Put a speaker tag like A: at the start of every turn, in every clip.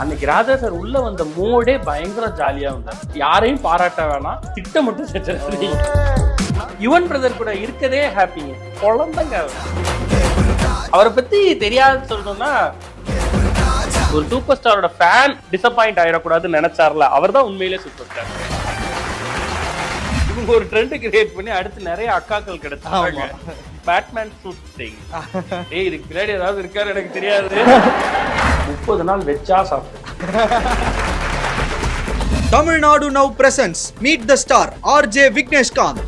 A: அன்னைக்கு ராஜா சார் உள்ள வந்த மோடே பயங்கர ஜாலியா இருந்தார். யாரையும் பாராட்ட வேணாம், திட்டம் மட்டும் செஞ்சாரு. யுவன் பிரதர் கூட இருக்கதே ஹாப்பிங்க. குழந்தைங்க அவரை பத்தி தெரியாது சொல்லணும்னா, ஒரு சூப்பர் ஸ்டாரோட ஃபேன் டிசப்பாயிண்ட் ஆயிடக்கூடாதுன்னு நினைச்சார்ல, அவர் தான் உண்மையிலே சூப்பர் ஸ்டார். இவங்க ஒரு ட்ரெண்ட் கிரியேட் பண்ணி அடுத்து நிறைய அக்காக்கள் கிடைச்சாங்க. Batman suit sting. ஏய் இதுக்கு பின்னாடி ஏதாவது இருக்காரு எனக்கு தெரியாது. 30 நாள் வெச்சா சாப்பிட்டு.
B: Tamil Nadu now presents meet the star RJ Vigneshkanth.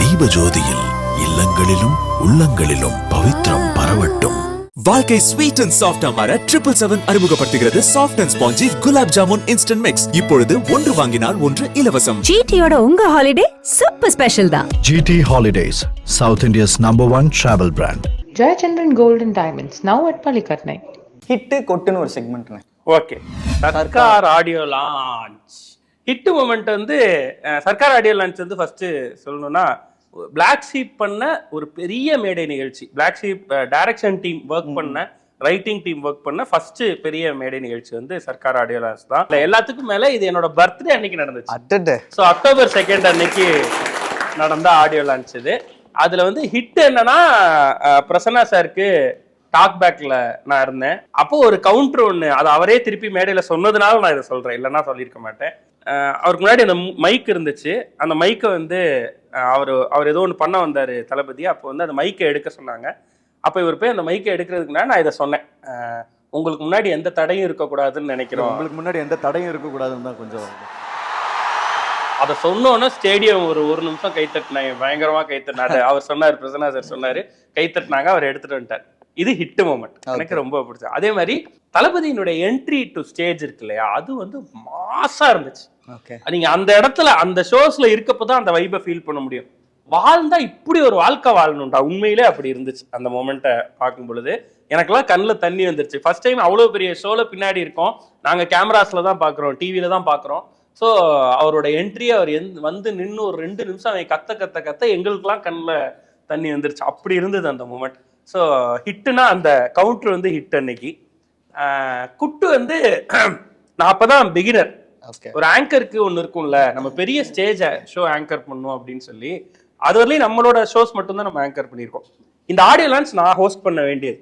C: தீபஜோதியில் இல்லங்களிலும் உள்ளங்களிலும் பவித்ரம் பரவட்டும்.
D: வாழ்க்கை ஸ்வீட் அண்ட் சாஃப்ட் மாற 777 அறிமுகப்படுத்துகிறது soft and spongy gulab jamun instant mix. இப்பொழுது ஒன்று வாங்கினால் ஒன்று இலவசம்.
E: ஜிடியோட உங்க ஹாலிடே சூப்பர் ஸ்பெஷல் தான்.
C: GT Holidays, South India's #1 travel brand.
F: Jayachandran Gold and Diamonds, now at Palikatnai.
B: Hit கொட்டுன்னு ஒரு செக்மெண்ட்னு.
A: Okay, Sarkar audio launch. Hit moment வந்து சர்க்கார் ஆடியோ லான்ச் வந்து ஃபர்ஸ்ட் சொல்லணும்னா, பிளாக் ஷீப் பண்ண ஒரு பெரிய மேடை நிகழ்ச்சி. Black Sheep direction team work பண்ண, ரைட்டிங் டீம் ஒர்க் பண்ண ஃபர்ஸ்ட் பெரிய மேடை நிகழ்ச்சி வந்து சர்க்கார் ஆடியோ லான்ச் தான். எல்லாத்துக்கும் மேல இது என்னோட பர்த்டே அன்னைக்கு நடந்துச்சு. ஸோ October 2 அன்னைக்கு நடந்த ஆடியோ லான்ச் இது. அதுல வந்து ஹிட் என்னன்னா, பிரசன்னா சாருக்கு டாக் பேக்ல நான் இருந்தேன். அப்போ ஒரு கவுண்டர் ஒண்ணு, அது அவரே திருப்பி மேடையில சொன்னதுனால நான் இதை சொல்றேன், இல்லைன்னா சொல்லியிருக்க மாட்டேன். அவருக்கு முன்னாடி அந்த மைக் இருந்துச்சு. அந்த மைக்கை வந்து அவர் ஏதோ ஒன்று பண்ண வந்தாரு தளபதி. அப்போ வந்து அந்த மைக்கை எடுக்க சொன்னாங்க. அப்போ இவர் போய் அந்த மைக்கை எடுக்கிறதுக்குனா நான் இதை சொன்னேன், உங்களுக்கு முன்னாடி எந்த தடையும் இருக்கக்கூடாதுன்னு நினைக்கிறோம்.
G: உங்களுக்கு முன்னாடி எந்த தடையும் இருக்கக்கூடாதுன்னு தான் கொஞ்சம்.
A: அதை சொன்னோன்னா ஸ்டேடியம் ஒரு நிமிஷம் கைத்தட்டினாங்க, பயங்கரமா கைத்தட்டினாரு. அவர் சொன்னார், பிரசன்னா சார் சொன்னாரு, கைத்தட்டினாங்க, அவர் எடுத்துட்டு வந்துட்டார். இது ஹிட் மூமெண்ட், எனக்கு ரொம்ப பிடிச்சது. அதே மாதிரி தளபதியினுடைய என்ட்ரி டு ஸ்டேஜ் இருக்கு இல்லையா, அது வந்து மாசா இருந்துச்சு. நீங்க அந்த இடத்துல அந்த ஷோஸ்ல இருக்கப்பதான் அந்த வைபை ஃபீல் பண்ண முடியும். வாழ்ந்தா இப்படி ஒரு வாழ்க்கை வாழணும்டா, உண்மையிலே அப்படி இருந்துச்சு. அந்த மொமெண்ட்டை பார்க்கும் பொழுது எனக்கெல்லாம் கண்ணில் தண்ணி வந்துருச்சு. ஃபர்ஸ்ட் டைம் அவ்வளோ பெரிய ஷோல பின்னாடி இருக்கோம், நாங்கள் கேமராஸ்ல தான் பார்க்குறோம், டிவியில தான் பார்க்குறோம். ஸோ அவரோட என்ட்ரி, அவர் வந்து நின்று ஒரு 2 நிமிஷம் அவன் கத்த எங்களுக்கெல்லாம் கண்ணில் தண்ணி வந்துருச்சு. அப்படி இருந்தது அந்த மூமெண்ட். ஸோ ஹிட்டுனா அந்த கவுண்டர் வந்து ஹிட் அன்னைக்கு. குட்டு வந்து நான் அப்பதான் பிகினர். ஒரு ஆங்கருக்கு ஒன்று இருக்கும்ல, நம்ம பெரிய ஸ்டேஜ் ஷோ ஆங்கர் பண்ணுவோம் அப்படின்னு சொல்லி, அது வரலையும் நம்மளோட ஷோஸ் மட்டும்தான் நம்ம ஆங்கர் பண்ணியிருக்கோம். இந்த ஆடியோ லான்ச் நான் ஹோஸ்ட் பண்ண வேண்டியது.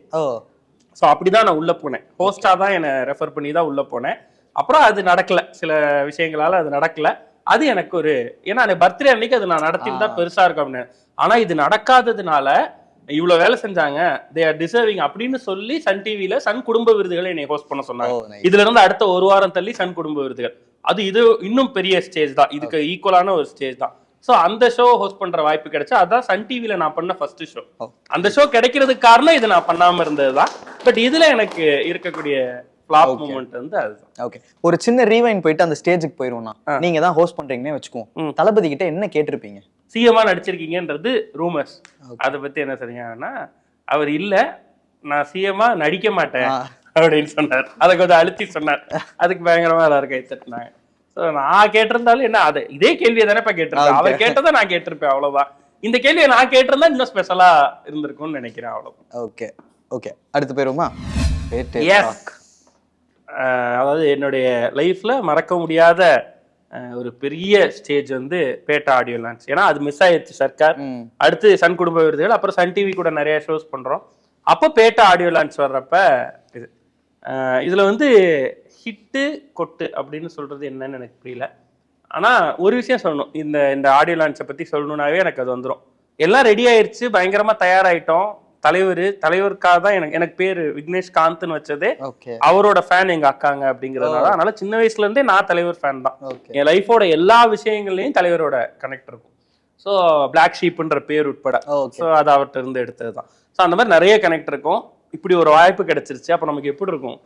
A: ஸோ அப்படிதான் நான் உள்ள போனேன். ஹோஸ்டா தான் என்னை ரெஃபர் பண்ணி தான் உள்ள போனேன். அப்புறம் அது நடக்கல, சில விஷயங்களால அது நடக்கல. அது எனக்கு ஒரு, ஏன்னா பர்த்டே அன்னைக்கு அது நான் நடத்திட்டு தான் பெருசா இருக்கும் அப்படின்னு. ஆனா இது நடக்காததுனால இவ்வளவு வேலை செஞ்சாங்க, தே ஆர் டிசர்விங் அப்படின்னு சொல்லி சன் டிவில சன் குடும்ப விருதுகளை என்னை ஹோஸ்ட் பண்ண சொன்னாங்க. இதுல இருந்து அடுத்த ஒரு வாரம் தள்ளி சன் குடும்ப விருதுகள், இது இன்னும் பெரிய ஸ்டேஜ் தான், இதுக்கு ஈக்குவலான ஒரு ஸ்டேஜ் தான். ஸோ அந்த ஷோ ஹோஸ்ட் பண்ற வாய்ப்பு கிடைச்சா, அதான் சன் டிவில நான் பண்ண ஃபர்ஸ்ட் ஷோ. அந்த ஷோ கிடைக்கிறதுக்கு காரணம் இது நான் பண்ணாம இருந்ததுதான். பட் இதுல எனக்கு இருக்கக்கூடிய ஃபிளாப் மூமெண்ட் வந்து அதுதான்.
B: ஓகே, ஒரு சின்ன ரீவைண்ட் போயிட்டு அந்த ஸ்டேஜுக்கு போயிருவோம்னா, நீங்க தான் ஹோஸ்ட் பண்றீங்கன்னே வச்சுக்குவோம். தளபதி கிட்ட என்ன கேட்டிருப்பீங்க?
A: சிஎம்மா நடிச்சிருக்கீங்கன்றது ரூமர்ஸ். அதை பத்தி என்ன சொன்னீங்கன்னா, அவர் இல்ல, நான் சிஎம்மா நடிக்க மாட்டேன் அப்படின்னு சொன்னார். அதை கொஞ்சம் அழுத்தி சொன்னார். அதுக்கு பயங்கரமா எல்லாரும் கை தட்டினாங்க. ஸோ நான் கேட்டிருந்தாலும் என்ன, அது இதே கேள்வியை தானே இப்ப கேட்டிருப்பேன். அவர் கேட்டதை நான் கேட்டிருப்பேன், அவ்வளவுதான். இந்த கேள்வியை நான் கேட்டிருந்தா இன்னும் ஸ்பெஷலா இருந்திருக்கும்னு நினைக்கிறேன், அவ்வளவு.
B: ஓகே ஓகே, அடுத்து போயிருவோமா?
A: அதாவது என்னுடைய லைஃப்ல மறக்க முடியாத ஒரு பெரிய ஸ்டேஜ் வந்து பேட்டா ஆடியோ லான்ச். ஏன்னா அது மிஸ் ஆயிடுச்சு சர்க்கார், அடுத்து சன் குடும்ப விருதுகள், அப்புறம் சன் டிவி கூட நிறைய ஷோஸ் பண்றோம். அப்போ பேட்டா ஆடியோ லான்ச் வர்றப்ப இதுல வந்து ஹிட்டு கொட்டு அப்படின்னு சொல்றது என்னன்னு எனக்கு புரியல. ஆனா ஒரு விஷயம் சொல்லணும், இந்த ஆடியோ லான்ச்சை பத்தி சொல்லணும்னாவே எனக்கு அது வந்துடும். எல்லாம் ரெடி ஆயிடுச்சு, பயங்கரமா தயாராயிட்டோம். தலைவருக்காக தான் எனக்கு பேரு விக்னேஷ்காந்த்னு வச்சதே அவரோட ஃபேன் எங்க அக்காங்க அப்படிங்கறதுனால. அதனால சின்ன வயசுல இருந்தே நான் தலைவர் ஃபேன் தான். என் லைஃபோட எல்லா விஷயங்கள்லயும் தலைவரோட கனெக்ட் இருக்கும். ஸோ பிளாக் ஷீப்ன்ற பேர் உட்பட, ஸோ அது அவர்கிட்ட இருந்து எடுத்தது தான். ஸோ அந்த மாதிரி நிறைய கனெக்ட் இருக்கும். இப்படி ஒரு வாய்ப்பு கிடைச்சிருச்சு, அப்போ நமக்கு எப்படி இருக்கும்?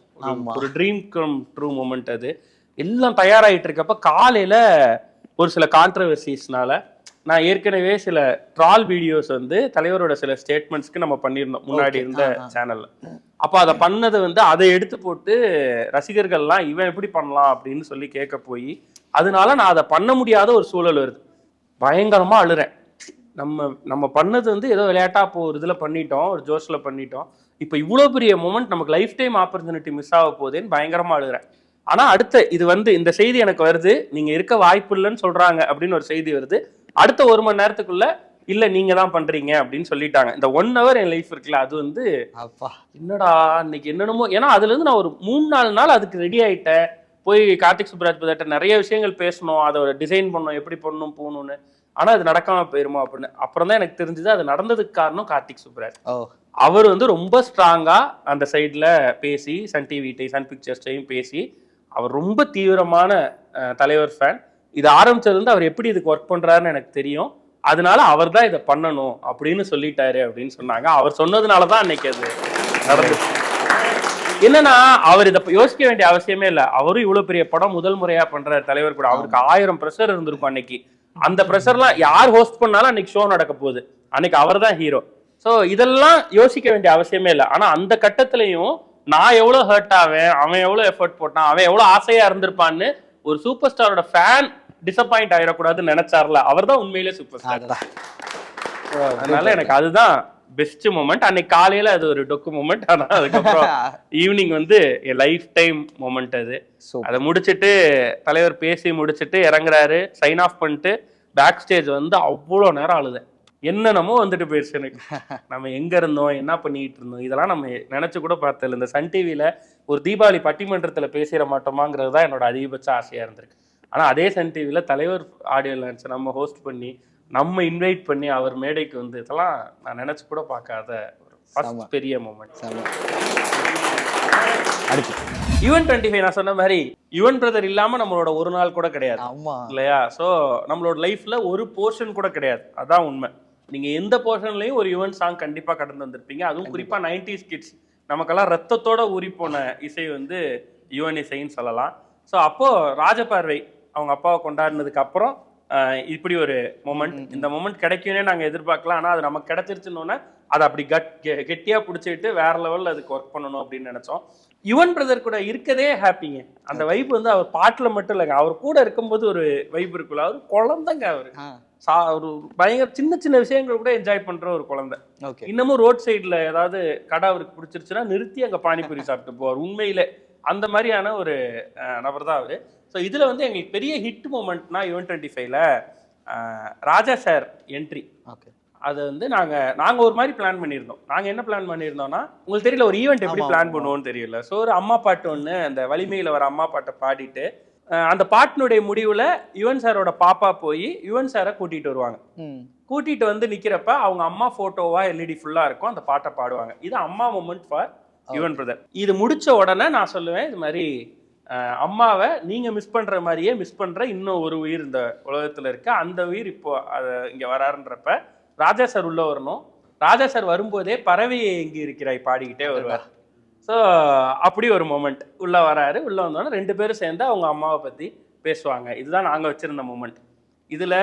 A: ஒரு ட்ரீம் கம் ட்ரூ மூமெண்ட். அது எல்லாம் தயாராகிட்டு இருக்கப்ப காலையில ஒரு சில கான்ட்ரவர்சிஸ்னால நான் ஏற்கனவே சில ட்ரால் வீடியோஸ் வந்து தலைவரோட சில ஸ்டேட்மெண்ட்ஸ்க்கு நம்ம பண்ணியிருந்தோம் முன்னாடி இருந்த சேனல்ல. அப்போ அதை பண்ணது வந்து அதை எடுத்து போட்டு ரசிகர்கள்லாம் இவன் எப்படி பண்ணலாம் அப்படின்னு சொல்லி கேட்க போய், அதனால நான் அதை பண்ண முடியாத ஒரு சூழல் வருது. பயங்கரமா அழுறேன். நம்ம பண்ணது வந்து ஏதோ விளையாட்டா ஒரு இதுல பண்ணிட்டோம், ஒரு ஜோஷ்ல பண்ணிட்டோம். இப்போ இவ்வளோ பெரிய மூமெண்ட், நமக்கு லைஃப் டைம் ஆப்பர்ச்சுனிட்டி மிஸ் ஆக போகுதுன்னு பயங்கரமா அழுகிறேன். ஆனா அடுத்த இது வந்து இந்த செய்தி எனக்கு வருது, நீங்க இருக்க வாய்ப்பு இல்லைன்னு சொல்றாங்க அப்படின்னு ஒரு செய்தி வருது. அடுத்த 1 மணி நேரத்துக்குள்ள இல்ல நீங்க தான் பண்றீங்க அப்படின்னு சொல்லிட்டாங்க. இந்த 1 hour என் லைஃப் இருக்குல்ல, அது வந்து
B: அப்பா
A: என்னடா இன்னைக்கு என்னென்னமோ, ஏன்னா அதுல இருந்து நான் ஒரு 3-4 நாள் அதுக்கு ரெடி ஆயிட்டேன். போய் கார்த்திக் சுப்ராஜ் பதட்ட நிறைய விஷயங்கள் பேசணும், அதை ஒரு டிசைன் பண்ணணும், எப்படி பண்ணணும் போகணும்னு. ஆனா அது நடக்காம போயிருமோ அப்படின்னு. அப்புறம் தான் எனக்கு தெரிஞ்சது அது நடந்ததுக்கு காரணம் கார்த்திக் சுப்ராஜ். அவர் வந்து ரொம்ப ஸ்ட்ராங்கா அந்த சைட்ல பேசி, சன் டிவி சன் பிக்சர்ஸ்டையும் பேசி, அவர் ரொம்ப தீவிரமான தலைவர் ஃபேன். இது ஆரம்பிச்சதுல இருந்து அவர் எப்படி இதுக்கு ஒர்க் பண்றாருன்னு எனக்கு தெரியும், அதனால அவர் தான் இதை பண்ணணும் அப்படின்னு சொல்லிட்டாரு அப்படின்னு சொன்னாங்க. அவர் சொன்னதுனாலதான் அன்னைக்கு அது நடந்துச்சு. என்னன்னா அவர் இதை யோசிக்க வேண்டிய அவசியமே இல்லை. அவரும் இவ்வளவு பெரிய படம் முதல் முறையா பண்ற தலைவர் கூட, அவருக்கு 1000 ப்ரெஷர் இருந்திருக்கும் அன்னைக்கு. அந்த ப்ரெஷர்லாம் யார் ஹோஸ்ட் பண்ணாலும் அன்னைக்கு ஷோ நடக்க போகுது, அன்னைக்கு அவர் தான் ஹீரோ. ஸோ இதெல்லாம் யோசிக்க வேண்டிய அவசியமே இல்லை. ஆனா அந்த கட்டத்திலையும் நான் எவ்வளவு ஹர்ட் ஆவேன், அவன் எவ்வளவு எஃபர்ட் போட்டான், அவன் எவ்வளவு ஆசையா இருந்திருப்பான்னு ஒரு சூப்பர் ஸ்டாரோட ஃபேன் டிசப்பாயிண்ட் ஆயிடக்கூடாதுன்னு நினைச்சார்ல, அவர் தான் உண்மையிலே சூப்பர் ஸ்டார். அதனால எனக்கு அதுதான் பெஸ்ட் மூமெண்ட். அன்னைக்கு காலையில அது ஒரு டொக்கு மூமெண்ட். ஆனா அதுக்கப்புறம் ஈவினிங் வந்து என் லைஃப் டைம் மூமெண்ட் அது. அதை முடிச்சுட்டு தலைவர் பேசி முடிச்சுட்டு இறங்குறாரு, சைன் ஆஃப் பண்ணிட்டு பேக் ஸ்டேஜ் வந்து அவ்வளோ நேரம் அழுதேன். என்னென்னமோ வந்துட்டு போயிடுச்சு எனக்கு. நம்ம எங்க இருந்தோம், என்ன பண்ணிட்டு இருந்தோம், இதெல்லாம் நம்ம நினைச்சு கூட பார்த்ததில்ல. இந்த சன் டிவியில ஒரு தீபாவளி பட்டிமன்றத்துல பேசிட மாட்டோமாங்கிறது தான் என்னோட அதிகபட்ச ஆசையா இருந்திருக்கு. ஆனா அதே சன் டிவியில தலைவர் ஆடியோ லான்ச் நம்ம ஹோஸ்ட் பண்ணி, நம்ம இன்வைட் பண்ணி அவர் மேடைக்கு வந்து, இதெல்லாம் நான் நினைச்சு கூட பார்க்காத ஒரு ஃபர்ஸ்ட் பெரிய மூமெண்ட். யுவன் 25 நான் சொன்ன மாதிரி யுவன் பிரதர் இல்லாம நம்மளோட ஒரு நாள் கூட கிடையாது இல்லையா? சோ நம்மளோட லைஃப்ல ஒரு போர்ஷன் கூட கிடையாது, அதான் உண்மை. நீங்க எந்த போர்ஷன்லயும் ஒரு யுவன் சாங் கண்டிப்பா கடந்து வந்திருப்பீங்க. அதுவும் குறிப்பா 90s கிட்ஸ், நமக்கெல்லாம் ரத்தத்தோட ஊறி போன இசை வந்து யுவன் இசைன்னு சொல்லலாம். ஸோ அப்போ ராஜபார்வை அவங்க அப்பாவை கொண்டாடினதுக்கு அப்புறம் இப்படி ஒரு மொமெண்ட், இந்த மொமெண்ட் கிடைக்கும்னே நாங்கள் எதிர்பார்க்கலாம். ஆனால் அது நமக்கு கிடைச்சிருச்சுன்னொன்னே அதை அப்படி கெட்டியாக பிடிச்சிட்டு வேற லெவலில் அதுக்கு ஒர்க் பண்ணணும் அப்படின்னு நினச்சோம். யுவன் பிரதர் கூட இருக்கதே ஹாப்பிங்க. அந்த வைப் வந்து அவர் பாட்டில் மட்டும் இல்லைங்க, அவர் கூட இருக்கும்போது ஒரு வைப் இருக்குல்ல, அவர் குழந்தைங்க. அவர் ஒரு பயங்கர சின்ன சின்ன விஷயங்கள் கூட என்ஜாய் பண்ற ஒரு குழந்தை. இன்னமும் ரோட் சைட்ல ஏதாவது கடை அவருக்கு பிடிச்சிருச்சுன்னா நிறுத்தி அங்கே பானிபூரி சாப்பிட்டு போவார். உண்மையிலே அந்த மாதிரியான ஒரு நபர் தான் அவரு. ஸோ இதில் வந்து எங்களுக்கு பெரிய ஹிட் மூமெண்ட்னா யுவன் 25ல ராஜா சார் என்ட்ரி. அது வந்து நாங்கள் ஒரு மாதிரி பிளான் பண்ணியிருந்தோம். நாங்கள் என்ன பிளான் பண்ணியிருந்தோம்னா, உங்களுக்கு தெரியல ஒரு ஈவெண்ட் எப்படி பிளான் பண்ணுவோம்னு தெரியல. ஸோ ஒரு அம்மா பாட்டு ஒன்று, அந்த வலிமையில் வர அம்மா பாட்டை பாடிட்டு அந்த பாட்டினுடைய முடிவில் யுவன் சாரோட பாப்பா போய் யுவன் சாரை கூட்டிகிட்டு வருவாங்க. கூட்டிகிட்டு வந்து நிற்கிறப்ப அவங்க அம்மா ஃபோட்டோவா எல்இடி ஃபுல்லாக இருக்கும், அந்த பாட்டை பாடுவாங்க. இது அம்மா மூமெண்ட் ஃபார் யுவன் பிரதர். இது முடிச்ச உடனே நான் சொல்லுவேன், இது மாதிரி அம்மாவை நீங்க மிஸ் பண்ற மாதிரியே மிஸ் பண்ற இன்னும் ஒரு உயிர் இந்த உலகத்துல இருக்கு, அந்த உயிர் இப்போ அது இங்க வராருன்றப்ப ராஜா சார் உள்ள வரணும். ராஜா சார் வரும்போதே பறவையை எங்க இருக்கிறாய் பாடிக்கிட்டே வருவார். ஸோ அப்படி ஒரு மொமெண்ட் உள்ள வராரு. உள்ள வந்தோடனே 2 பேரும் சேர்ந்து அவங்க அம்மாவை பத்தி பேசுவாங்க. இதுதான் நாங்க வச்சிருந்த மொமெண்ட். இதுல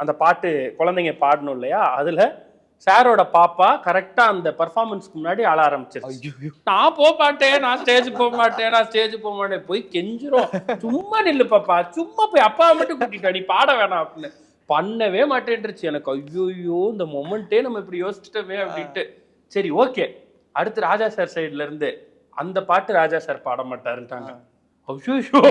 A: அந்த பாட்டு குழந்தைங்க பாடணும் இல்லையா, அதுல சாரோட பாப்பா கரெக்டா அந்த பர்ஃபார்மன்ஸ்க்கு முன்னாடி ஆள ஆரம்பிச்சிருச்சு. நான் போக மாட்டேன், நான் ஸ்டேஜ் போக மாட்டேன், நான் ஸ்டேஜ் போக மாட்டேன். போய் கெஞ்சிரும், சும்மா நில்லு பாப்பா, சும்மா போய் அப்பாவை மட்டும் கூட்டிட்டு நீ பாட வேணாம் அப்படின்னு. பண்ணவே மாட்டேன்ருச்சு. எனக்கு ஐயோ இந்த மொமெண்ட்டே நம்ம இப்படி யோசிச்சுட்டோமே அப்படின்ட்டு. சரி ஓகே, அடுத்து ராஜா சார் சைட்ல இருந்து அந்த பாட்டு ராஜா சார் பாட மாட்டாருன்ட்டாங்க. ஐயோ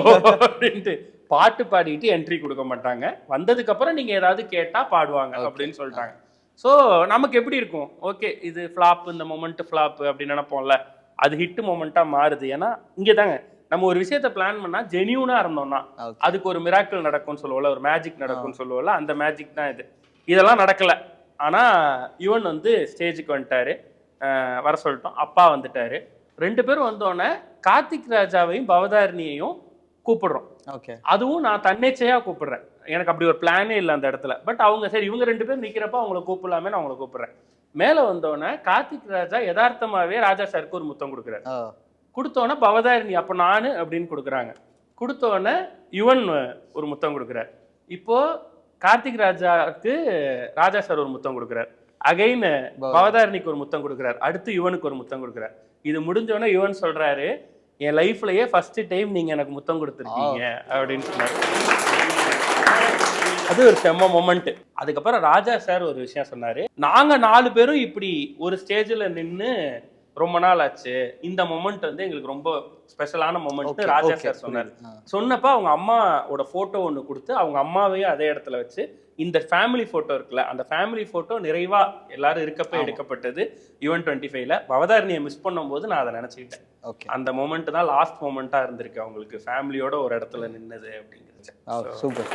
A: அப்படின்ட்டு பாட்டு பாடிட்டு என்ட்ரி கொடுக்க மாட்டாங்க, வந்ததுக்கு அப்புறம் நீங்க ஏதாவது கேட்டா பாடுவாங்க அப்படின்னு சொல்லிட்டாங்க. ஸோ நமக்கு எப்படி இருக்கும், ஓகே இது ஃப்ளாப், இந்த மொமெண்ட் ஃப்ளாப் அப்படின்னு நினைப்போம்ல, அது ஹிட் மொமெண்ட்டாக மாறுது. ஏன்னா இங்கே தாங்க நம்ம ஒரு விஷயத்த பிளான் பண்ணால் ஜெனியூனாக இருந்தோம்னா அதுக்கு ஒரு மிராக்கிள் நடக்கும்னு சொல்லுவோம்ல, ஒரு மேஜிக் நடக்கும்னு சொல்லுவோம்ல, அந்த மேஜிக் தான் இது. இதெல்லாம் நடக்கலை. ஆனால் யுவன் வந்து ஸ்டேஜுக்கு வந்துட்டாரு, வர சொல்லிட்டோம், அப்பா வந்துட்டாரு. 2 பேரும் வந்தோடனே கார்த்திக் ராஜாவையும் பவதாரணியையும் கூப்பிடுறோம். அதுவும் நான் தன்னிச்சையாக கூப்பிடுறேன், எனக்கு அப்படி ஒரு பிளானே இல்லை அந்த இடத்துல. பட் அவங்க சரி இவங்க 2 பேரும் நிற்கிறப்ப அவங்கள கூப்பிடலாமே, நான் அவங்கள கூப்பிடுறேன். மேலே வந்தோடனே கார்த்திக் ராஜா யதார்த்தமாகவே ராஜா சாருக்கு ஒரு முத்தம் கொடுக்குறாரு. கொடுத்தோன்னே பவதாரிணி அப்போ நான் அப்படின்னு கொடுக்குறாங்க. கொடுத்தோடனே யுவன் ஒரு முத்தம் கொடுக்குறாரு. இப்போ கார்த்திக் ராஜாவுக்கு ராஜா சார் ஒரு முத்தம் கொடுக்குறாரு. அகைன் பவதாரணிக்கு ஒரு முத்தம் கொடுக்குறாரு. அடுத்து யுவனுக்கு ஒரு முத்தம் கொடுக்குறாரு. இது முடிஞ்சோடனே யுவன் சொல்றாரு, என் லைஃப்லயே ஃபர்ஸ்ட் டைம் நீங்க எனக்கு முத்தம் கொடுத்துருக்கீங்க அப்படின்னு சொன்னாரு. அது ஒரு செம்ம மொமெண்ட். அதுக்கப்புறம் ராஜா சார் ஒரு விஷயம் சொன்னாரு, நாங்க 4 பேரும் இப்படி ஒரு ஸ்டேஜ்ல நின்று ரொம்ப நாள் ஆச்சு, இந்த மொமெண்ட் வந்து எங்களுக்கு ரொம்ப ஸ்பெஷலான மொமெண்ட் ராஜா சார் சொன்னார். சொன்னப்ப அவங்க அம்மாவோட போட்டோ ஒன்று கொடுத்து அவங்க அம்மாவையும் அதே இடத்துல வச்சு இந்த ஃபேமிலி போட்டோ இருக்குல்ல, அந்த ஃபேமிலி போட்டோ நிறைவா எல்லாரும் இருக்கப்ப எடுக்கப்பட்டது யுவன் 25ல. பவதாரணியை மிஸ் பண்ணும்போது நான் அதை நினைச்சுக்கிட்டேன். அந்த மொமெண்ட் தான் லாஸ்ட் மொமெண்டா இருந்திருக்கு அவங்களுக்கு, ஃபேமிலியோட ஒரு இடத்துல நின்னது அப்படிங்கிறது.
B: சூப்பர்.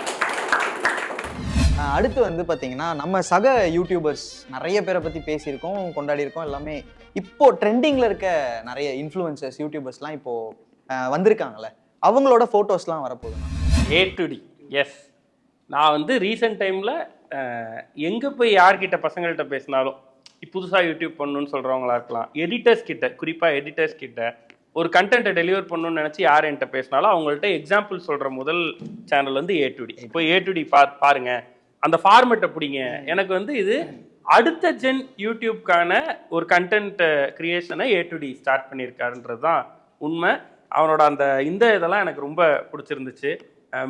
B: அடுத்து வந்து பாத்தீங்கன்னா நம்ம சக யூடியூபர்ஸ் நிறைய பேரை பத்தி பேசியிருக்கோம், கொண்டாடி இருக்கோம் எல்லாமே. இப்போ ட்ரெண்டிங்ல இருக்க நிறைய இன்ஃப்ளூயன்சர்ஸ் யூடியூபர்ஸ்லாம் இப்போ வந்திருக்காங்கல்ல, அவங்களோட போட்டோஸ்லாம் வரப்போகுது.
A: A to D, yes. நான் வந்து ரீசெண்ட் டைமில் எங்கே போய் யார்கிட்ட பசங்கள்கிட்ட பேசினாலும் புதுசாக யூடியூப் பண்ணணும்னு சொல்கிறவங்களா இருக்கலாம், எடிட்டர்ஸ் கிட்ட, குறிப்பாக எடிட்டர்ஸ் கிட்ட ஒரு கண்டென்ட்டை டெலிவர் பண்ணணும்னு நினச்சி யார் என்கிட்ட பேசினாலும் அவங்கள்ட்ட எக்ஸாம்பிள் சொல்கிற முதல் சேனல் வந்து A to D. இப்போ A to D பாருங்க, அந்த ஃபார்மெட்டை பிடிங்க. எனக்கு வந்து இது அடுத்த ஜென் யூடியூப்கான ஒரு கண்டென்ட் கிரியேஷனை A to D ஸ்டார்ட் பண்ணியிருக்காருன்றது தான் உண்மை. அவனோட அந்த இதெல்லாம் எனக்கு ரொம்ப பிடிச்சிருந்துச்சு.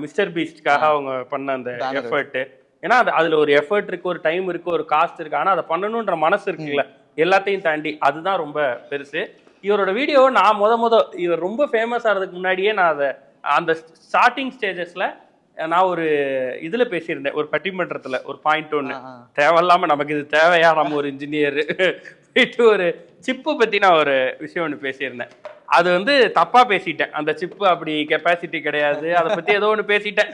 A: மிஸ்டர் பீஸ்ட்காக அவங்க பண்ண அந்த எஃபர்ட்டு, ஏன்னா அதுல ஒரு எஃபர்ட் இருக்கு, ஒரு டைம் இருக்கு, ஒரு காஸ்ட் இருக்கு, ஆனா அதை பண்ணணுன்ற மனசு இருக்குல்ல, எல்லாத்தையும் தாண்டி அதுதான் ரொம்ப பெருசு. இவரோட வீடியோ நான் இவர் ரொம்ப ஃபேமஸ் ஆகிறதுக்கு முன்னாடியே நான் அதை அந்த ஸ்டார்டிங் ஸ்டேஜஸ்ல நான் ஒரு இதுல பேசியிருந்தேன், ஒரு பட்டிமன்றத்துல ஒரு பாயிண்ட் ஒன்று, தேவையில்லாம நமக்கு இது தேவையா, நம்ம ஒரு இன்ஜினியர் போயிட்டு ஒரு சிப்பு பத்தி நான் ஒரு விஷயம் ஒன்று பேசியிருந்தேன். அது வந்து தப்பா பேசிட்டேன், அந்த சிப்பு அப்படி கெப்பாசிட்டி கிடையாது, அதை பத்தி ஏதோ ஒன்று பேசிட்டேன்.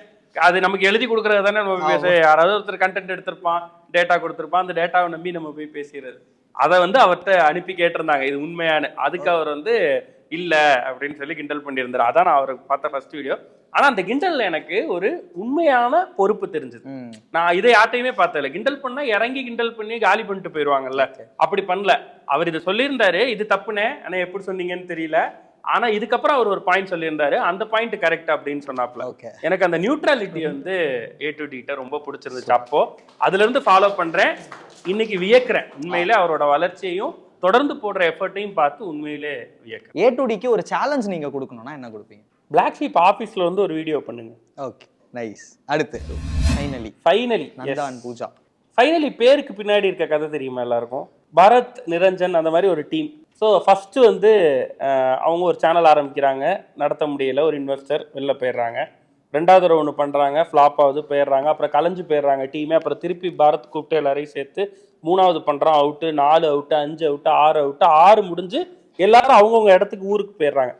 A: அது நமக்கு எழுதி கொடுக்கறது தானே நம்ம பேச, யாராவது ஒருத்தர் கண்டென்ட் எடுத்திருப்பான், டேட்டா கொடுத்துருப்பான், அந்த டேட்டாவை நம்பி நம்ம போய் பேசுறது. அதை வந்து அவர்கிட்ட அனுப்பி கேட்டிருந்தாங்க இது உண்மையான, அதுக்கு அவர் வந்து இல்ல அப்படின்னு சொல்லி கிண்டல் பண்ணியிருந்தாரு. அதான் நான் அவருக்கு பார்த்த ஃபர்ஸ்ட் வீடியோ. ஆனா அந்த கிண்டல்ல எனக்கு ஒரு உண்மையான பொறுப்பு தெரிஞ்சது. நான் இதை யார்ட்டையுமே பார்த்ததில்ல. கிண்டல் பண்ணா இறங்கி கிண்டல் பண்ணி காலி பண்ணிட்டு போயிடுவாங்கல்ல, அப்படி பண்ணல. அவர் இதை சொல்லியிருந்தாரு, இது தப்புனே, ஆனா எப்படி சொன்னீங்கன்னு தெரியல, ஆனா இதுக்கப்புறம் அவர் ஒரு பாயிண்ட் சொல்லியிருந்தாரு, அந்த பாயிண்ட் கரெக்ட் அப்படின்னு சொன்னாப்ல. எனக்கு அந்த நியூட்ரலிட்டி வந்து A to D ரொம்ப பிடிச்சிருந்துச்சு. அப்போ அதுல இருந்து ஃபாலோ பண்றேன், இன்னைக்கு வியக்கிறேன். உண்மையிலே அவரோட வளர்ச்சியையும் தொடர்ந்து போடுற எஃபர்ட்டையும் பார்த்து உண்மையிலே வியக்கிறேன்.
B: A to Dக்கு ஒரு சேலஞ்ச் நீங்க கொடுக்கணும்னா என்ன கொடுப்பீங்க?
A: பிளாக் ஷீப் ஆபீஸ்ல வந்து ஒரு வீடியோ பண்ணுங்க.
B: Okay, nice. அடுத்து
A: finally
B: Nandha and Pooja.
A: Finally பேருக்கு பின்னாடி இருக்க கதை தெரியுமா எல்லாருக்கும்? பரத், நிரஞ்சன், அந்த மாதிரி ஒரு டீம். ஸோ ஃபர்ஸ்ட் வந்து அவங்க ஒரு சேனல் ஆரம்பிக்கிறாங்க, நடத்த முடியல, ஒரு இன்வெஸ்டர் வெளில போயிடுறாங்க. ரெண்டாவது தடவை ஒன்று பண்ணுறாங்க, ஃப்ளாப் ஆகுது, போயிடுறாங்க. அப்புறம் கலைஞ்சு போயிடுறாங்க டீமே. அப்புறம் திருப்பி பாரத் கூப்பிட்டு எல்லாரையும் சேர்த்து மூணாவது பண்ணுறான், அவுட்டு, 4 அவுட்டு, 5 அவுட்டு, 6 அவுட்டு, 6 முடிஞ்சு எல்லாரும் அவங்கவுங்க இடத்துக்கு ஊருக்கு போயிடுறாங்க.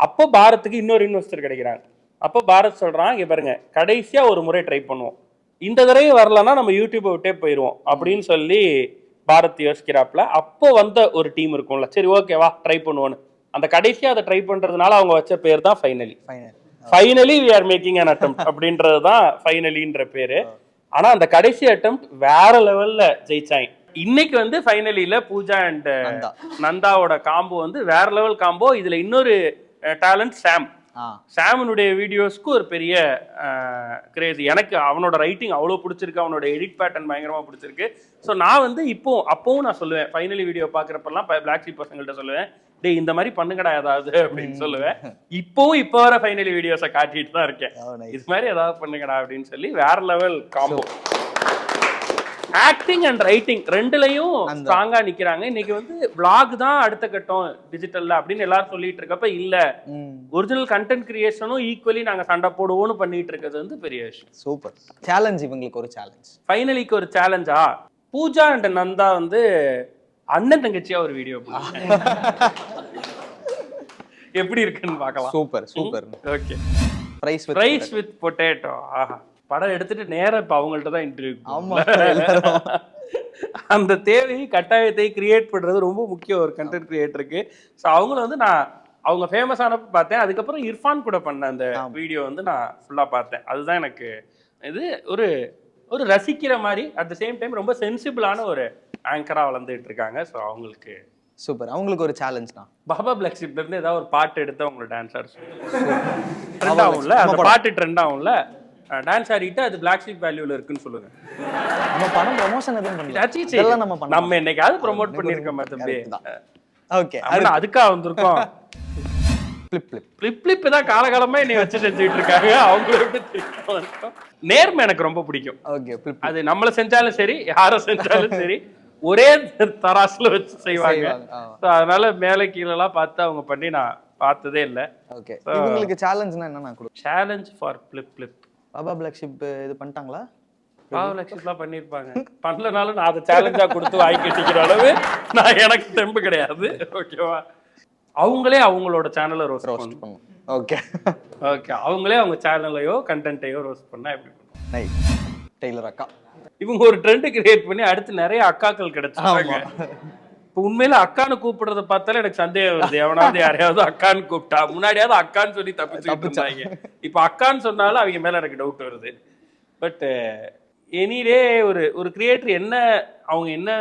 A: அப்போ பாரத்துக்கு இன்னொரு இன்வெஸ்டர் கிடைக்கிறாங்க. அப்போ பாரத் சொல்கிறான், இங்கே பாருங்க, கடைசியாக ஒரு முறை ட்ரை பண்ணுவோம், இந்த தடவை வரலன்னா நம்ம யூடியூப்பை விட்டே போயிடுவோம் அப்படின்னு சொல்லி பாரத் யோசிக்கிறாப்புல. அப்போ வந்த ஒரு டீம் இருக்கும்ல, சரி ஓகேவா ட்ரை பண்ணுவோன்னு, அந்த கடைசியாக அதை ட்ரை பண்ணுறதுனால அவங்க வச்ச பேர் தான் finally we are making an attempt அப்படின்றது தான் ஃபைனலின்ற பேரு. ஆனா அந்த கடைசி அட்டெம்ப்ட் வேற லெவல்ல ஜெயிச்சாங்க. இன்னைக்கு வந்து ஃபைனலில பூஜா அண்ட் நந்தாவோட காம்போ வந்து வேற லெவல் காம்போ. இதுல இன்னொரு டேலண்ட் சாமனுடைய வீடியோஸ்க்கு ஒரு பெரிய கிரேஸ். எனக்கு அவனோட ரைட்டிங் அவ்வளோ பிடிச்சிருக்கு, அவனோட எடிட் பேட்டர்ன் பயங்கரமாக பிடிச்சிருக்கு. ஸோ நான் வந்து அப்பவும் நான் சொல்லுவேன், ஃபைனலி வீடியோ பார்க்குறப்பெல்லாம் பிளாக் ஷீப் பசங்கள்ட்ட சொல்லுவேன், டே இந்த மாதிரி பண்ணுங்கடா ஏதாவது அப்படின்னு சொல்லுவேன். இப்போ வர ஃபைனலி வீடியோஸை காட்டிட்டு தான் இருக்கேன், இது மாதிரி ஏதாவது பண்ணுங்கடா அப்படின்னு சொல்லி. வேற level combo. Acting and writing ரெண்டுலையும் ஸ்ட்ராங்கா நிக்கிறாங்க. இன்னைக்கு வந்து vlog தான் அடுத்த கட்டம் டிஜிட்டல்ல அப்படின்னு எல்லாரும் சொல்லிட்டு இருக்கப்ப, இல்ல ஒரிஜினல் கண்டென்ட் கிரியேஷனும் ஈக்குவலி நாங்க சண்டை போடுவோம்னு பண்ணிட்டு இருக்கிறது வந்து பெரிய விஷயம்.
B: Super challenge. இவங்களுக்கு ஒரு சேலஞ்ச்,
A: ஃபைனலிக்கு ஒரு சேலஞ்சா, பூஜா அண்ட் நந்தா வந்து அண்ணன் தங்கச்சியா ஒரு வீடியோ எப்படி இருக்குன்னு பார்க்கலாம்.
B: Super.
A: Okay, rice with potato. ஆஹா, படம் எடுத்துட்டு நேரம் இப்ப அவங்கள்ட்ட தான் இன்டர்வியூ. அந்த தேவையை கட்டாயத்தை கிரியேட் பண்றது ரொம்ப முக்கியம் ஒரு கண்டென்ட் கிரியேட்டருக்கு. ஸோ அவங்கள வந்து நான் அவங்க ஃபேமஸ் ஆனப்ப பார்த்தேன். அதுக்கப்புறம் இர்ஃபான் கூட பண்ண அந்த வீடியோ வந்து நான் ஃபுல்லா பார்த்தேன். அதுதான் எனக்கு இது ஒரு ஒரு ரசிக்கிற மாதிரி, அட் த சேம் டைம் ரொம்ப சென்சிபிளான ஒரு ஆங்கரா வளர்ந்துட்டு இருக்காங்க. ஸோ அவங்களுக்கு
B: சூப்பர். அவங்களுக்கு ஒரு சேலஞ்ச் தான்.
A: பாபா பிளாக் ஷீப்ல இருந்து ஏதாவது ஒரு பாட்டு எடுத்து அவங்களோட டான்ஸ் ட்ரெண்ட் ஆகும்ல, அந்த பாட்டு ட்ரெண்ட் ஆகும்ல, டான்ஸ் ஆடிட்டு அது பிளாக் ஷீப் வேல்யூல இருக்குன்னு சொல்லுங்க.
B: நம்ம படம் ப்ரமோஷன் எதுவும் பண்ணல,
A: நம்ம என்னைக்காவது ப்ரோமோட் பண்ணிருக்கோம் தம்பி.
B: ஓகே,
A: அதுக்கா வந்திருக்கோம். பிளிப் தான் காலகாலமா என்னை வச்சு செஞ்சுட்டு இருக்காங்க. அவங்களோட நேர்மை எனக்கு ரொம்ப பிடிக்கும். அது நம்மள செஞ்சாலும் சரி, யாரை செஞ்சாலும் சரி, ஒரே தராசுல வச்சு செய்வாங்க.
B: ஆமா.
A: So, அதனால மேல கீழெல்லாம் பார்த்து அவங்க பண்ணி நான் பார்த்ததே இல்லை.
B: ஓகே, இவங்களுக்கு சேலஞ்ச்னா என்னன்னா கொடுக்கும்?
A: Challenge for flip
B: baa baa black sheep இது பண்ணிட்டாங்களா?
A: பாவலட்சம்லாம் பண்ணியிருப்பாங்க. பண்ணலனாலும் நான் அதை சேலஞ்சா கொடுத்து வாங்கி கட்டிக்கிற அளவு நான் எனக்கு தெம்பு கிடையாது. ஓகேவா? அவங்களே அவங்களோட சேனலை ரோஸ்ட் பண்ணும்.
B: ஓகே
A: ஓகே, அவங்களே அவங்க சேனலையோ கண்டென்ட்டையோ ரோஸ்ட் பண்ணா எப்படி பண்ணுவோம்?
B: நைஸ். டெய்லர் அக்கா
A: இவங்க ஒரு ட்ரெண்ட் கிரியேட் பண்ணி அடுத்து நிறைய அக்காக்கள் கிடைச்சாங்க. இப்போ உண்மையில அக்கான்னு கூப்பிடுறத பார்த்தாலே எனக்கு சந்தேகம் வருது. எவனாவது யாரையாவது அக்கான்னு கூப்பிட்டா, முன்னாடியாவது அக்கான்னு சொல்லி தப்பிச்சாங்க. இப்போ அக்கான்னு சொன்னாலும் அவங்க மேல எனக்கு டவுட் வருது. பட் எனிடே ஒரு கிரியேட்டர் என்ன அவங்க என்ன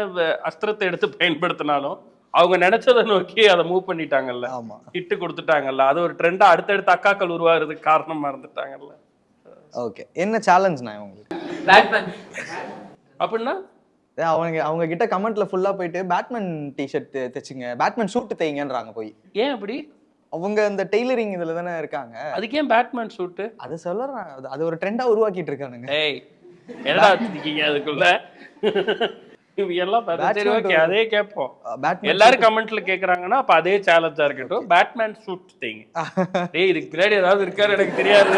A: அஸ்திரத்தை எடுத்து பயன்படுத்தினாலும் அவங்க நினைச்சதை நோக்கி அதை மூவ் பண்ணிட்டாங்கல்ல, ஹிட்டு கொடுத்துட்டாங்கல்ல, அது ஒரு ட்ரெண்டா அடுத்தடுத்த அக்காக்கள் உருவாகிறதுக்கு காரணமா இருந்துட்டாங்கல்ல.
B: ஓகே, என்ன சேலஞ்ச்னா உங்களுக்கு?
A: அப்படின்னா
B: அவங்க கிட்ட கமெண்ட்ல ஃபுல்லா போயிட்டு பேட்மேன் டிஷர்ட் தைச்சுங்க, பேட்மேன் சூட் தைங்கன்றாங்க போய்.
A: ஏன் அப்படி?
B: அவங்க அந்த டெய்லரிங் இதுல தானே இருக்காங்க.
A: அதுக்கு ஏன் பேட்மேன் சூட்?
B: அது சொல்றேன், அது ஒரு ட்ரெண்டா உருவாக்கிட்டு இருக்கானுங்க.
A: ஏய் என்னடா வச்சிருக்கீங்க அதுக்குள்ள? அதே கேட்போம். எல்லாரும் கமெண்ட்ல கேக்குறாங்கன்னா அப்ப அதே சேலஞ்சா இருக்கட்டும். பேட்மேன் சூட் தேங்க. ஏய் இதுக்கு பின்னாடி ஏதாவது இருக்காரு எனக்கு தெரியாது.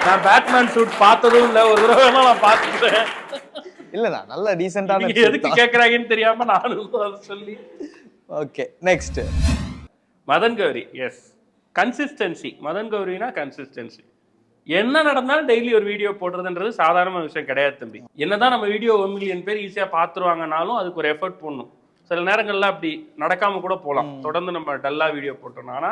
A: நான் பேட்மேன் சூட் பார்த்ததும் இல்ல, ஒரு தடவை நான் பார்த்துட்டேன்.
B: இல்லடா, நல்ல டீசென்ட்டான.
A: எதுக்கு கேக்குறாங்கன்னு தெரியாம நானும் அதை சொல்லி.
B: Okay, next
A: Madan Gowri. Yes, consistency. Madan கௌரினா கன்சிஸ்டன்சி. என்ன நடந்தாலும் டெய்லி ஒரு வீடியோ போடுறதுன்றது சாதாரண விஷயம் கிடையாது தம்பி. என்னதான் நம்ம வீடியோ 1 மில்லியன் பேர் ஈஸியா பாத்துருவாங்கனாலும் அதுக்கு ஒரு எஃபர்ட் போடணும். சில நேரங்கள்ல அப்படி நடக்காம கூட போகலாம். தொடர்ந்து நம்ம டல்லா வீடியோ போட்டோம். ஆனா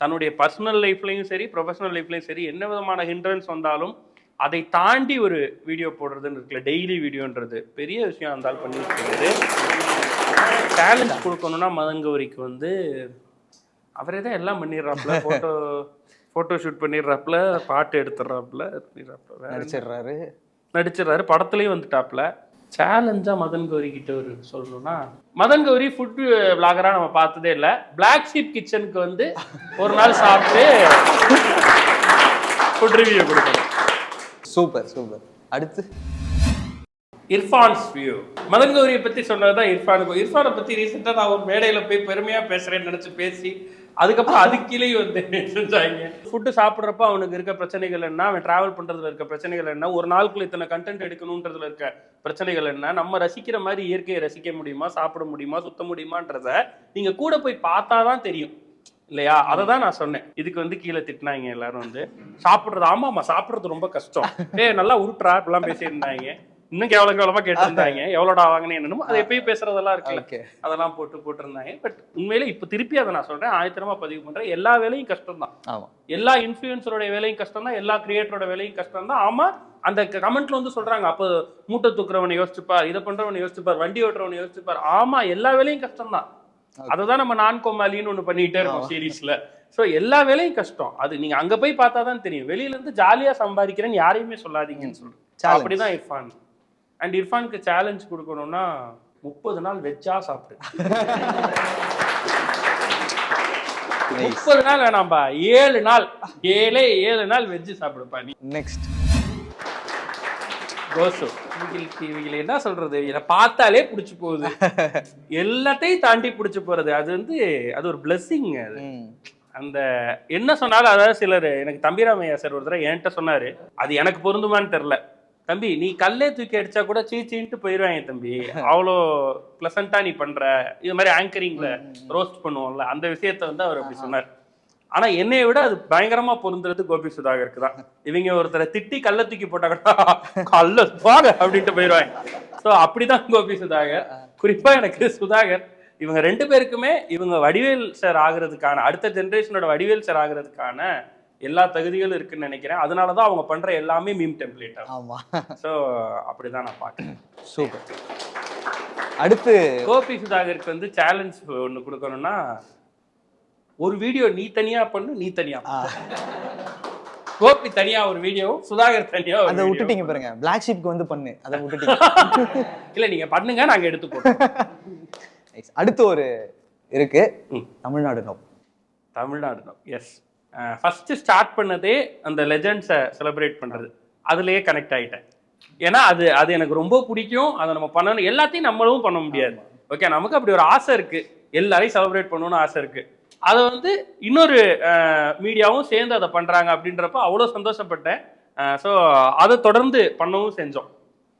A: தன்னுடைய பர்சனல் லைஃப்லயும் சரி ப்ரொஃபஷனல் லைஃப்லயும் சரி என்ன விதமான ஹிண்ட்ரன்ஸ் வந்தாலும் அதை தாண்டி ஒரு வீடியோ போடுறதுன்னு இருக்குல்ல, டெய்லி வீடியோன்றது பெரிய விஷயம் இருந்தாலும் பண்ணி வச்சுக்கிறது. சேலஞ்ச் கொடுக்கணும்னா மதன் கௌரிக்கு அவரே தான் எல்லாம் ஃபோட்டோ ஷூட் பண்ணிடுறாப்புல, பாட்டு எடுத்துடுறாப்புல, நடிச்சிடுறாரு, படத்துலயும் வந்துட்டாப்புல. சேலஞ்சா மதன் கௌரி கிட்ட ஒரு சொல்லணும்னா, மதன் கௌரி ஃபுட் விளாகரா நம்ம பார்த்ததே இல்லை. பிளாக் ஷீப் கிச்சனுக்கு ஒரு நாள் சாப்பிட்டு ஃபுட் ரிவ்யூ கொடுக்கணும்.
B: Super super. அடுத்து
A: இர்ஃபான்ஸ் வியூ. மதன் கௌரியை பத்தி சொன்னதுதான் இர்ஃபானுக்கு. இர்ஃபானை பத்தி ரீசெண்டா நான் ஒரு மேடையில போய் பெருமையா பேசுறேன்னு நினைச்சு பேசி அதுக்கப்புறம் அதுக்கிலேயே செஞ்சாங்க. ஃபுட்டு சாப்பிட்றப்ப அவனுக்கு இருக்க பிரச்சனைகள் என்ன, அவன் டிராவல் பண்றதுல இருக்க பிரச்சனைகள் என்ன, ஒரு நாளுக்குள்ள இத்தனை கண்டென்ட் எடுக்கணும்ன்றதுல இருக்க பிரச்சனைகள் என்ன, நம்ம ரசிக்கிற மாதிரி இயற்கையை ரசிக்க முடியுமா, சாப்பிட முடியுமா, சுத்த முடியுமான்றத நீங்க கூட போய் பார்த்தாதான் தெரியும் இல்லையா? அதை தான் நான் சொன்னேன். இதுக்கு கீழே திட்டினாங்க எல்லாரும் சாப்பிட்றது. ஆமாமா, சாப்பிட்றது ரொம்ப கஷ்டம், நல்லா உருட்டுறா இப்பெல்லாம் பேசியிருந்தாங்க. இன்னும் கேவலமா கேட்டிருந்தாங்க, எவ்வளோடா வாங்கினே என்னமோ அதை எப்பயும் பேசுறதெல்லாம் இருக்குல்ல, அதெல்லாம் போட்டிருந்தாங்க. பட் உண்மையில இப்ப திருப்பி அதை நான் சொல்றேன், ஆயத்தனமா பதிவு பண்றேன். எல்லா வேலையும் கஷ்டம் தான். எல்லா இன்ஃபுளுசரோட வேலையும் கஷ்டம் தான், எல்லா கிரியேட்டரோட வேலையும் கஷ்டம் தான். ஆமா, அந்த கமெண்ட்ல சொல்றாங்க, அப்போ மூட்டை தூக்குறவனை யோசிச்சுப்பார், இதை பண்றவனை யோசிச்சுப்பார், வண்டி ஓட்டுறவனை யோசிச்சுப்பார். ஆமா, எல்லா வேலையும் கஷ்டம் தான். அததான் நம்ம நான் கோமாளின்னு ஒண்ணு பண்ணிட்டே இருக்கோம் சீரீஸ்ல. சோ எல்லா வேலையும் கஷ்டம். அது நீங்க அங்க போய் பார்த்தாதான் தெரியும். வெளியில இருந்து ஜாலியா சம்பாதிக்கிறேன்னு யாரையுமே சொல்லாதீங்கன்னு சொல்றேன். அப்படிதான் இர்ஃபான். அண்ட் இர்ஃபானுக்கு சேலஞ்ச் கொடுக்கணும்னா 30 நாள் வெஜ்ஜா சாப்பிடு. 30 நாள் வேணாம்பா, 7 நாள் வெஜ்ஜு சாப்பிடுப்பா நீ.
B: நெக்ஸ்ட்
A: கோசு. இவங்களை என்ன சொல்றது, இதை பார்த்தாலே பிடிச்சி போகுது, எல்லாத்தையும் தாண்டி பிடிச்சி போறது. அது ஒரு பிளெஸிங். அது அந்த என்ன சொன்னாலும், அதாவது சிலர், எனக்கு தம்பிராமையா சார் ஒரு தடவை என்கிட்ட சொன்னாரு, அது எனக்கு பொருந்துமான்னு தெரியல. தம்பி, நீ கல்லே தூக்கி அடிச்சா கூட சீச்சின்ட்டு போயிடுவாங்க தம்பி, அவ்வளோ பிளசண்டா நீ பண்ற. இது மாதிரி ஆங்கரிங்ல ரோஸ்ட் பண்ணுவோம்ல, அந்த விஷயத்த அவர் அப்படி சொன்னார். ஆனா என்னைய விட அது பயங்கரமா பொருந்துறது கோபி சுதாகருக்கு தான். இவங்க ஒருத்தரை திட்டி கல்ல தூக்கி போட்டா கூட கல்ல போக அப்படின்ட்டு போயிடுவாங்க. ஸோ அப்படிதான் கோபி சுதாகர். குறிப்பா எனக்கு சுதாகர், இவங்க 2 பேருக்குமே இவங்க வடிவேல் சார் ஆகுறதுக்கான, அடுத்த ஜென்ரேஷனோட வடிவேல் சார் ஆகுறதுக்கான எல்லா தகுதிகளும் இருக்குன்னு நினைக்கிறேன். அதனாலதான் அவங்க பண்ற எல்லாமே மீம் டெம்ப்ளேட். ஆமா, சோ அப்படிதான் நான் பாக்குறேன்.
B: சூப்பர். அடுத்து
A: கோபி சுதாகருக்கு சேலஞ்ச் ஒண்ணு கொடுக்கணும்னா, ஒரு வீடியோ நீ தனியா பண்ணு, நீ தனியா கோபி தனியா ஒரு வீடியோ, சுதாகர் தனியா
B: அதை விட்டுட்டீங்க பாருங்க. பிளாக் ஷீப்க்கு பண்ணு, அதை விட்டுட்டீங்க.
A: இல்ல நீங்க பண்ணுங்க, நாங்க எடுத்து போறோம்.
B: அடுத்து ஒரு இருக்கு, Tamil Nadu no.
A: Tamil Nadu no. Yes, first start பண்ணதே அந்த லெஜெண்ட்ஸை செலிப்ரேட் பண்றது, அதுலயே கனெக்ட் ஆயிட்டேன். ஏன்னா அது எனக்கு ரொம்ப பிடிக்கும். அதை நம்ம பண்ணணும், எல்லாத்தையும் நம்மளும் பண்ண முடியாது. ஓகே, நமக்கு அப்படி ஒரு ஆசை இருக்கு, எல்லாரையும் செலிப்ரேட் பண்ணணும்னு ஆசை இருக்கு. அதை வந்து இன்னொரு மீடியாவும் சேர்ந்து அதை பண்றாங்க அப்படின்றப்ப அவ்வளோ சந்தோஷப்பட்டேன். ஸோ அதை தொடர்ந்து பண்ணவும் செஞ்சோம்.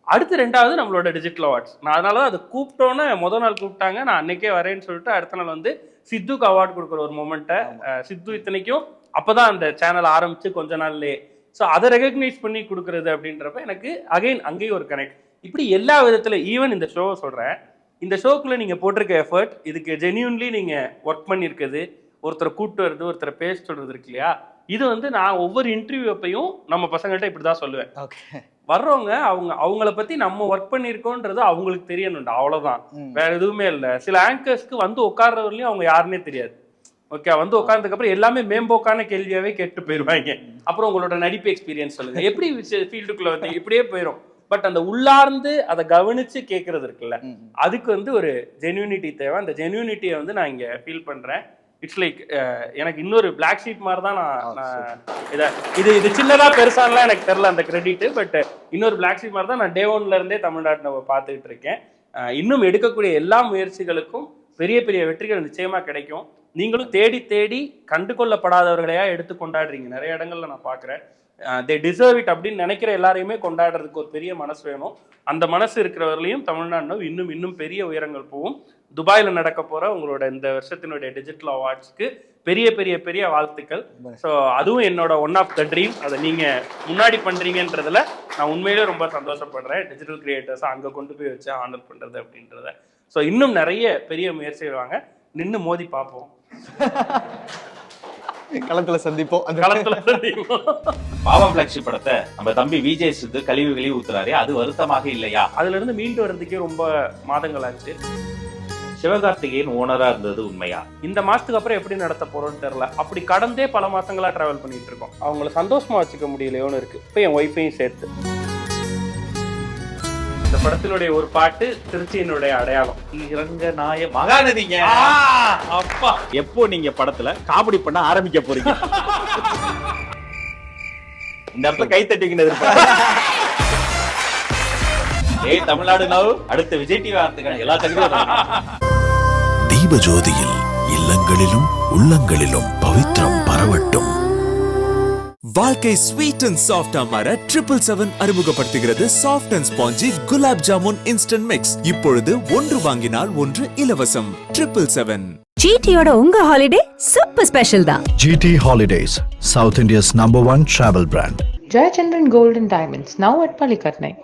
A: அடுத்து 2வது நம்மளோட டிஜிட்டல் அவார்ட்ஸ். நான் அதனால தான் அதை கூப்பிட்டோன்னே முதல் நாள் கூப்பிட்டாங்க, நான் அன்னைக்கே வரேன்னு சொல்லிட்டு அடுத்த நாள் வந்து சித்துக்கு அவார்டு கொடுக்குற ஒரு மொமெண்ட்டை, சித்து இத்தனைக்கும் அப்போதான் அந்த சேனல் ஆரம்பிச்சு கொஞ்ச நாள்லேயே. ஸோ அதை ரெகக்னைஸ் பண்ணி கொடுக்குறது அப்படின்றப்ப எனக்கு அகைன் அங்கேயும் ஒரு கனெக்ட். இப்படி எல்லா விதத்துல, ஈவன் இந்த ஷோவை சொல்றேன், இந்த ஷோக்குள்ள நீங்க போட்டிருக்க எஃபர்ட், இதுக்கு ஜென்யூன்லி நீங்க ஒர்க் பண்ணியிருக்குது, ஒருத்தரை கூப்பிட்டு வருது, ஒருத்தரை பேச சொல்றது இருக்கு இல்லையா, இது வந்து நான் ஒவ்வொரு இன்டர்வியூ அப்பையும் நம்ம பசங்கள்கிட்ட இப்படிதான் சொல்லுவேன். வர்றவங்க அவங்கள பத்தி நம்ம ஒர்க் பண்ணியிருக்கோன்றது அவங்களுக்கு தெரியணும்டா, அவ்வளவுதான், வேற எதுவுமே இல்லை. சில ஆங்கர்ஸ்க்கு வந்து உட்கார்றவர்களையும் அவங்க யாருன்னே தெரியாது. ஓகே, வந்து உட்கார்ந்ததுக்கு அப்புறம் எல்லாமே மேம்போக்கான கேள்வியாவே கேட்டு போயிருவாங்க. அப்புறம் உங்களோட நடிப்பு எக்ஸ்பீரியன்ஸ் சொல்லுங்க, எப்படி ஃபீல்டுக்குள்ள வந்து இப்படியே போயிடும். பட் அந்த உள்ளார்ந்து அதை கவனிச்சு கேட்கறது இருக்குல்ல, அதுக்கு வந்து ஒரு ஜென்யூனிட்டி தேவை. அந்த ஜென்யூனிட்டியை வந்து நான் இங்க ஃபீல் பண்றேன். இட்ஸ் லைக் எனக்கு இன்னொரு பிளாக் ஷீப் மாதிரி தான் நான் இது சின்னதா பெருசாலாம் எனக்கு தெரியல அந்த கிரெடிட். பட் இன்னொரு பிளாக் ஷீப் மாதிரி தான் நான் டே 1ல இருந்தே தமிழ்நாட்டில் பார்த்துக்கிட்டு இருக்கேன். இன்னும் எடுக்கக்கூடிய எல்லா முயற்சிகளுக்கும் பெரிய பெரிய வெற்றிகள் நிச்சயமா கிடைக்கும். நீங்களும் தேடி தேடி கண்டு கொள்ளப்படாதவர்களையா எடுத்து கொண்டாடுறீங்க. நிறைய இடங்கள்ல நான் பார்க்குறேன். தே டிசர்வ் இட் அப்படின்னு நினைக்கிற எல்லாரையுமே கொண்டாடுறதுக்கு ஒரு பெரிய மனசு வேணும். அந்த மனசு இருக்கிறவர்களையும் தமிழ்நாடு இன்னும் இன்னும் பெரிய உயரங்கள் போகும். துபாயில நடக்க போற உங்களோட இந்த வருஷத்தினுடைய டிஜிட்டல் அவார்ட்ஸ்க்கு பெரிய பெரிய பெரிய வாழ்த்துக்கள். ஸோ அதுவும் என்னோட ஒன் ஆஃப் த ட்ரீம். அதை நீங்க முன்னாடி பண்றீங்கன்றதுல நான் உண்மையிலே ரொம்ப சந்தோஷப்படுறேன். டிஜிட்டல் கிரியேட்டர்ஸ் அங்க கொண்டு போய் வச்சு ஆனர் பண்றது அப்படின்றத. ஸோ இன்னும் நிறைய பெரிய முயற்சிகள் வாங்க, நின்று மோதி பார்ப்போம்,
B: களத்துல சந்திப்போம். அந்த
A: களத்துல சந்திப்போம்.
H: பாவம் பிளாக்ஷிப் படத்தை நம்ம தம்பி விஜய் சித்து கழிவு ஊத்துறாரு, அது வருத்தமாக இல்லையா?
A: அதுல இருந்து மீண்டு வர்றதுக்கே ரொம்ப மாதங்கள் ஆச்சு.
H: சிவகார்த்திகேயன் ஓனரா இருந்தது உண்மையா?
A: இந்த மாசத்துக்கு அப்புறம் எப்படி நடத்த போறோம்னு தெரியல. அப்படி கடந்தே பல மாசங்களா டிராவல் பண்ணிட்டு இருக்கோம். அவங்கள சந்தோஷமா வச்சுக்க முடியலையோன்னு இருக்கு. இப்போ என் ஒய்ஃபையும் சேர்த்து. இந்த படத்தினுடைய ஒரு பாட்டு திருச்சியினுடைய அடையாளம்.
H: இறங்க நாய மகாநதிங்க. அப்பா, எப்போ நீங்க படத்துல காமெடி பண்ண ஆரம்பிக்க போறீங்க? இந்த இடத்துல கை தட்டிக்கினது ஏய் தமிழ்நாடு நவ், அடுத்த விஜய் டிவி வார்த்தைக்கான எல்லா தகுதியும்.
C: தீபஜோதியில் இல்லங்களிலும் உள்ளங்களிலும் பவித்ரம் பரவட்டும்.
D: வாழ்க்கை ஸ்வீட் அண்ட் சாஃப்ட் மாற 777 அறிமுகப்படுத்துகிறது soft and spongy gulab jamun instant mix. இப்பொழுது 1 வாங்கினால் 1 இலவசம். 777.
E: ஜிடியோட உங்க ஹாலிடே சூப்பர் ஸ்பெஷல் தான்.
C: GT Holidays, South India's #1 travel brand.
F: Jayachandran Gold and Diamonds, now at Palikatnai.